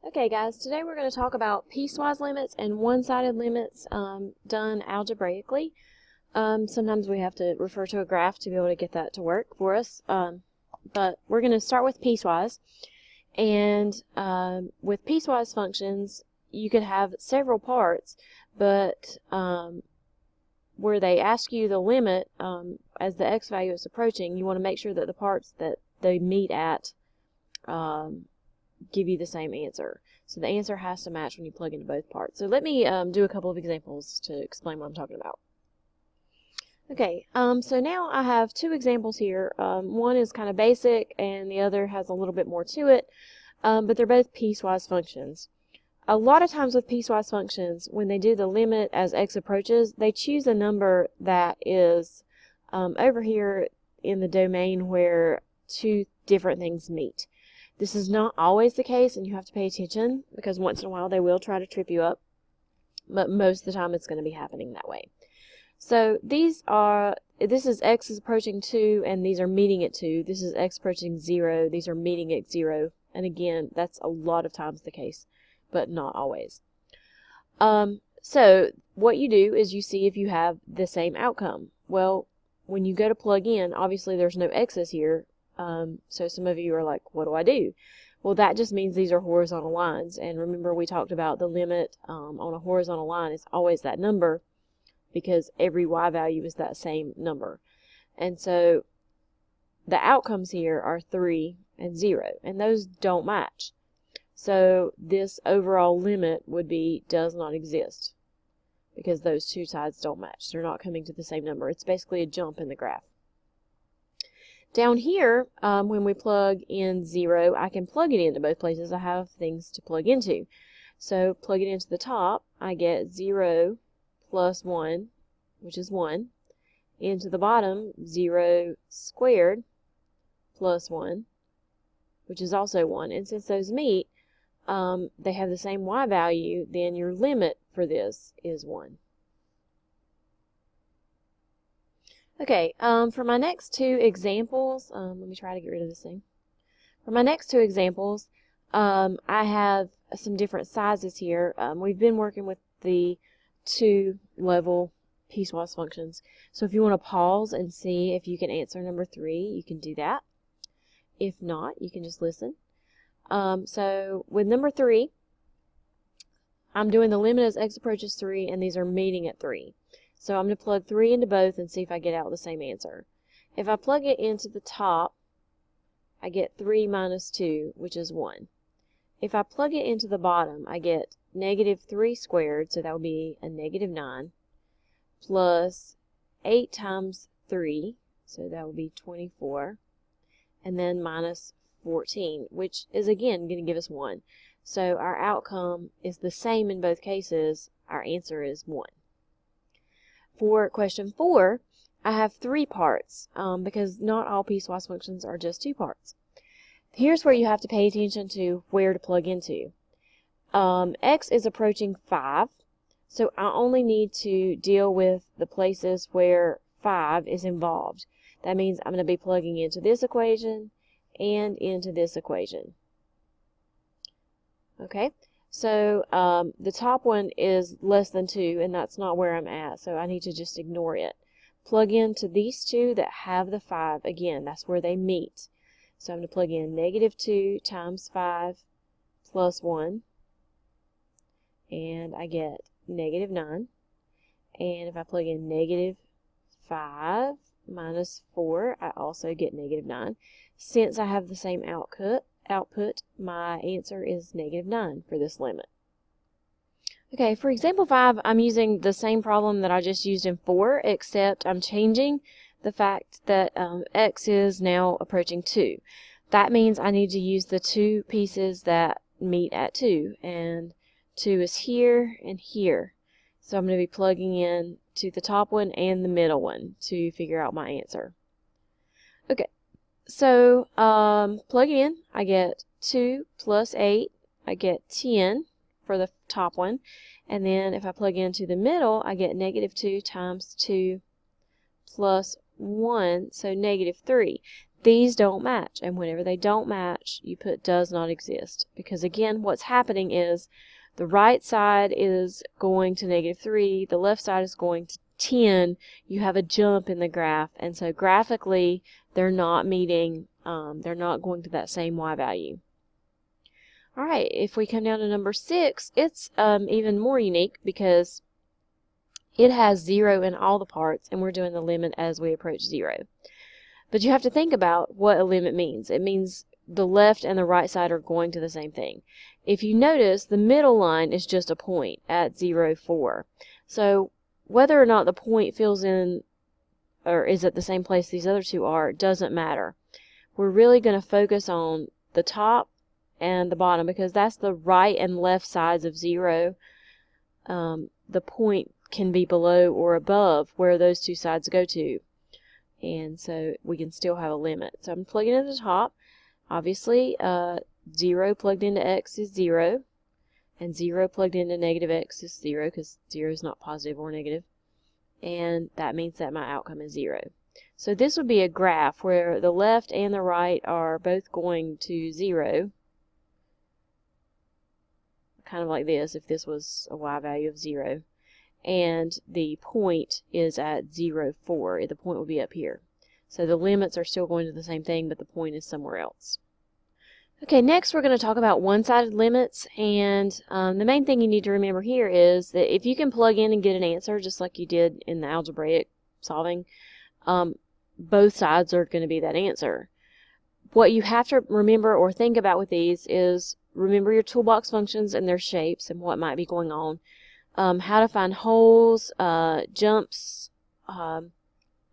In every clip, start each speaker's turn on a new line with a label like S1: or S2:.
S1: Okay guys, today we're going to talk about piecewise limits and one-sided limits done algebraically. Sometimes we have to refer to a graph to be able to get that to work for us, but we're going to start with piecewise. And with piecewise functions, you could have several parts, but where they ask you the limit as the x value is approaching, you want to make sure that the parts that they meet at give you the same answer. So the answer has to match when you plug into both parts. So let me do a couple of examples to explain what I'm talking about. Okay, so now I have two examples here. One is kind of basic and the other has a little bit more to it, but they're both piecewise functions. A lot of times with piecewise functions, when they do the limit as x approaches, they choose a number that is over here in the domain where two different things meet. This is not always the case, and you have to pay attention because once in a while they will try to trip you up, but most of the time it's going to be happening that way. So this is x is approaching 2, and these are meeting at 2. This is x approaching 0. These are meeting at 0. And again, that's a lot of times the case, but not always. So what you do is you see if you have the same outcome. Well, when you go to plug in, obviously there's no x's here. So some of you are like, what do I do? Well, that just means these are horizontal lines. And remember, we talked about the limit on a horizontal line is always that number because every y value is that same number. And so the outcomes here are 3 and 0, and those don't match. So this overall limit would be does not exist because those two sides don't match. They're not coming to the same number. It's basically a jump in the graph. Down here, when we plug in 0, I can plug it into both places. I have things to plug into. So plug it into the top, I get 0 plus 1, which is 1. Into the bottom, 0 squared plus 1, which is also 1. And since those meet, they have the same y value, then your limit for this is 1. Okay, for my next two examples, let me try to get rid of this thing. For my next two examples, I have some different sizes here. We've been working with the two-level piecewise functions. So if you want to pause and see if you can answer number 3, you can do that. If not, you can just listen. So with number 3, I'm doing the limit as x approaches 3, and these are meeting at 3. So I'm going to plug 3 into both and see if I get out the same answer. If I plug it into the top, I get 3 minus 2, which is 1. If I plug it into the bottom, I get negative 3 squared, so that would be a negative 9, plus 8 times 3, so that would be 24, and then minus 14, which is again going to give us 1. So our outcome is the same in both cases. Our answer is 1. For question 4, I have 3 parts because not all piecewise functions are just 2 parts. Here's where you have to pay attention to where to plug into. X is approaching 5, so I only need to deal with the places where 5 is involved. That means I'm going to be plugging into this equation and into this equation. Okay? So the top one is less than 2, and that's not where I'm at, so I need to just ignore it. Plug into these two that have the 5. Again, that's where they meet. So I'm going to plug in negative 2 times 5 plus 1, and I get negative 9. And if I plug in negative 5 minus 4, I also get negative 9. Since I have the same output, my answer is negative 9 for this limit. Okay, for example 5, I'm using the same problem that I just used in 4, except I'm changing the fact that x is now approaching 2. That means I need to use the two pieces that meet at 2, and 2 is here and here. So I'm going to be plugging in to the top one and the middle one to figure out my answer. Okay. So, plug in, I get 2 plus 8, I get 10 for the top one, and then if I plug into the middle, I get negative 2 times 2 plus 1, so negative 3. these don't match. And whenever they don't match, you put does not exist. Because again, what's happening is the right side is going to -3, the left side is going to 10. You have a jump in the graph, and so graphically they're not meeting, they're not going to that same y value. Alright, if we come down to number 6, it's even more unique because it has 0 in all the parts, and we're doing the limit as we approach 0. But you have to think about what a limit means. It means the left and the right side are going to the same thing. If you notice, the middle line is just a point at 0, 4. So whether or not the point fills in or is at the same place these other two are doesn't matter. We're really going to focus on the top and the bottom because that's the right and left sides of 0. The point can be below or above where those two sides go to. And so we can still have a limit. So I'm plugging in at the top. Obviously, 0 plugged into x is 0. And 0 plugged into negative x is 0 because 0 is not positive or negative. And that means that my outcome is 0. So this would be a graph where the left and the right are both going to 0. Kind of like this if this was a y value of 0. And the point is at 0, 4. The point will be up here. So the limits are still going to the same thing, but the point is somewhere else. Okay, next we're going to talk about one-sided limits, and the main thing you need to remember here is that if you can plug in and get an answer, just like you did in the algebraic solving, both sides are going to be that answer. What you have to remember or think about with these is remember your toolbox functions and their shapes and what might be going on. How to find holes, jumps,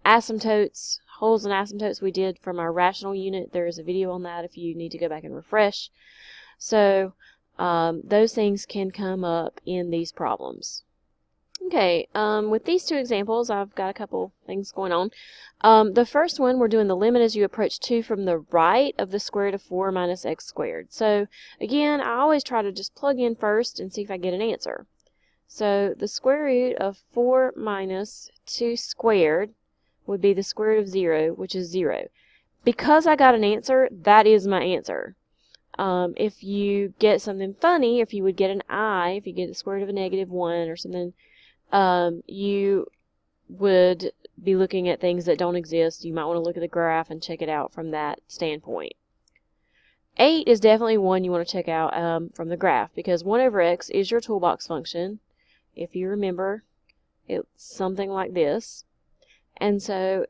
S1: asymptotes. Holes and asymptotes we did from our rational unit. There is a video on that if you need to go back and refresh. So those things can come up in these problems. Okay, with these two examples, I've got a couple things going on. The first one, we're doing the limit as you approach 2 from the right of the square root of 4 minus x squared. So again, I always try to just plug in first and see if I get an answer. So the square root of 4 minus 2 squared would be the square root of 0, which is 0. Because I got an answer, that is my answer. If you get something funny, if you would get an I, if you get the square root of a -1 or something, you would be looking at things that don't exist. You might want to look at the graph and check it out from that standpoint. 8 is definitely one you want to check out from the graph because 1 over x is your toolbox function. If you remember, it's something like this. And so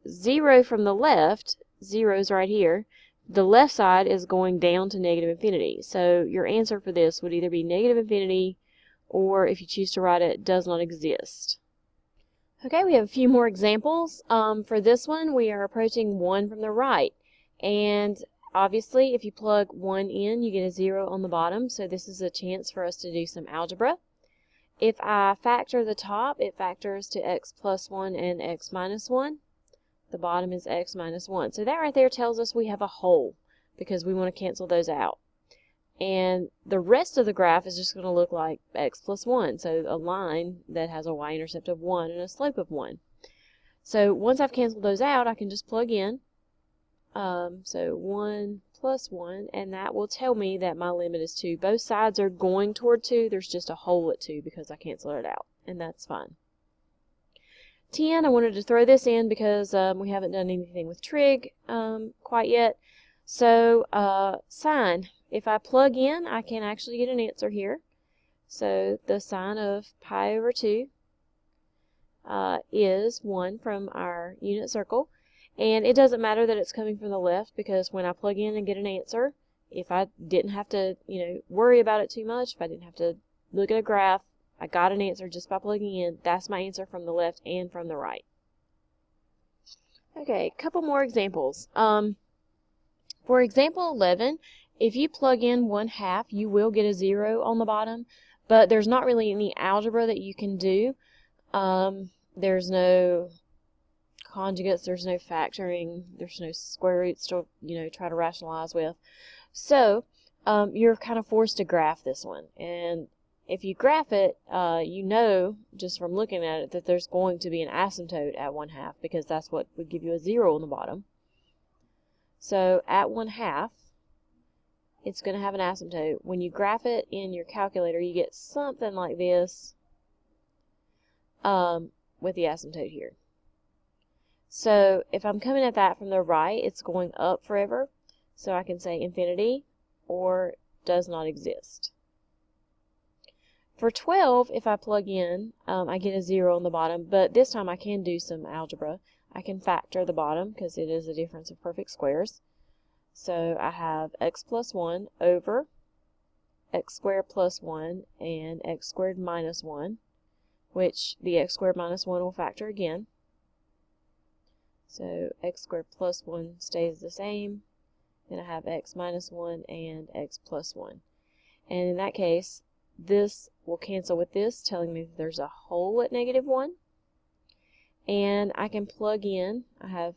S1: 0 from the left, 0 is right here, the left side is going down to -infinity. So your answer for this would either be -infinity or if you choose to write it, does not exist. Okay, we have a few more examples. For this one, we are approaching 1 from the right. And obviously, if you plug 1 in, you get a 0 on the bottom. So this is a chance for us to do some algebra. If I factor the top, it factors to x plus 1 and x minus 1. The bottom is x minus 1. So that right there tells us we have a hole because we want to cancel those out. And the rest of the graph is just going to look like x plus 1. So a line that has a y-intercept of 1 and a slope of 1. So once I've canceled those out, I can just plug in. So 1 plus 1, and that will tell me that my limit is 2. Both sides are going toward 2. There's just a hole at 2 because I canceled it out, and that's fine. 10, I wanted to throw this in because we haven't done anything with trig quite yet. So sine, if I plug in, I can actually get an answer here. So the sine of pi over 2 is 1 from our unit circle. And it doesn't matter that it's coming from the left because when I plug in and get an answer, if I didn't have to, worry about it too much, if I didn't have to look at a graph, I got an answer just by plugging in. That's my answer from the left and from the right. Okay, a couple more examples. For example 11, if you plug in 1/2, you will get a 0 on the bottom, but there's not really any algebra that you can do. There's no conjugates, there's no factoring, there's no square roots to try to rationalize with. So you're kind of forced to graph this one, and if you graph it, you know just from looking at it that there's going to be an asymptote at 1/2 because that's what would give you a 0 on the bottom. So at 1/2, it's going to have an asymptote. When you graph it in your calculator, you get something like this with the asymptote here. So if I'm coming at that from the right, it's going up forever. So I can say infinity or does not exist. For 12, if I plug in, I get a 0 on the bottom, but this time I can do some algebra. I can factor the bottom because it is a difference of perfect squares. So I have x plus 1 over x squared plus 1 and x squared minus 1, which the x squared minus 1 will factor again. So x squared plus 1 stays the same. Then I have x minus 1 and x plus 1. And in that case, this will cancel with this, telling me that there's a hole at -1. And I can plug in, I have,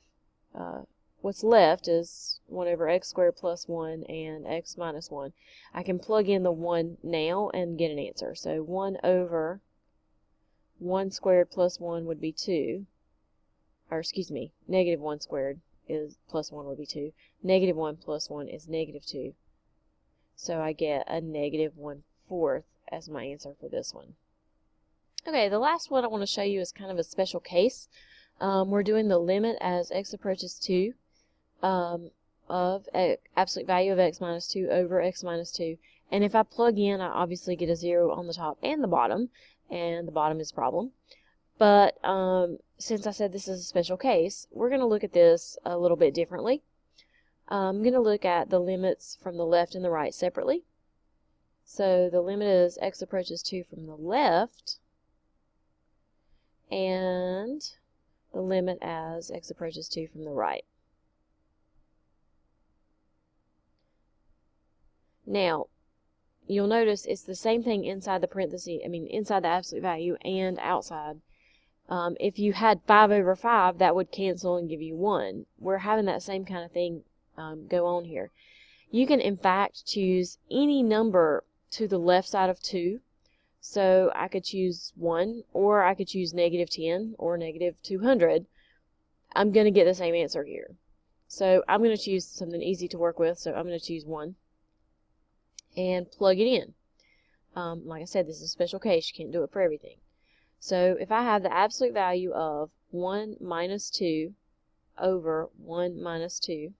S1: what's left is 1 over x squared plus 1 and x minus 1. I can plug in the 1 now and get an answer. So 1 over 1 squared plus 1 would be 2. Or excuse me, -1 squared is plus 1 would be 2. -1 plus 1 is -2. So I get a -1/4 as my answer for this one. Okay, the last one I want to show you is kind of a special case. We're doing the limit as x approaches 2 of absolute value of x minus 2 over x minus 2. And if I plug in, I obviously get a 0 on the top and the bottom, and the bottom is a problem. But since I said this is a special case, we're going to look at this a little bit differently. I'm going to look at the limits from the left and the right separately. So the limit is x approaches 2 from the left, and the limit as x approaches 2 from the right. Now, you'll notice it's the same thing inside the parenthesis, inside the absolute value and outside. If you had 5 over 5, that would cancel and give you 1. We're having that same kind of thing go on here. You can, in fact, choose any number to the left side of 2. So I could choose 1, or I could choose -10 or -200. I'm going to get the same answer here. So I'm going to choose something easy to work with, so I'm going to choose 1 and plug it in. Like I said, this is a special case. You can't do it for everything. So if I have the absolute value of 1 minus 2 over 1 minus 2,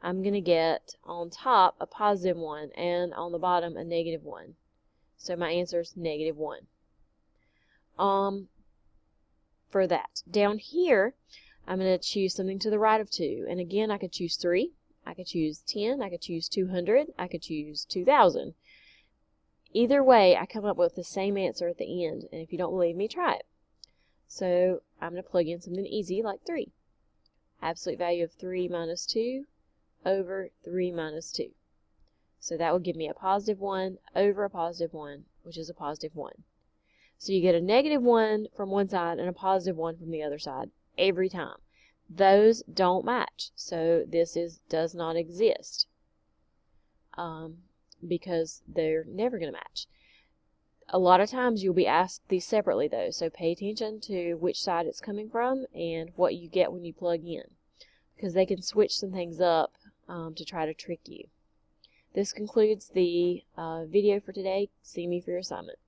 S1: I'm going to get on top a positive 1 and on the bottom a -1. So my answer is -1. For that. Down here, I'm going to choose something to the right of 2. And again, I could choose 3. I could choose 10. I could choose 200. I could choose 2,000. Either way, I come up with the same answer at the end. And if you don't believe me, try it. So I'm going to plug in something easy like 3. Absolute value of 3 minus 2 over 3 minus 2. So that will give me a positive 1 over a positive 1, which is a positive 1. So you get a -1 from one side and a positive 1 from the other side every time. Those don't match, so this does not exist because they're never going to match. A lot of times you'll be asked these separately though, so pay attention to which side it's coming from and what you get when you plug in, because they can switch some things up to try to trick you. This concludes the video for today. See me for your assignment.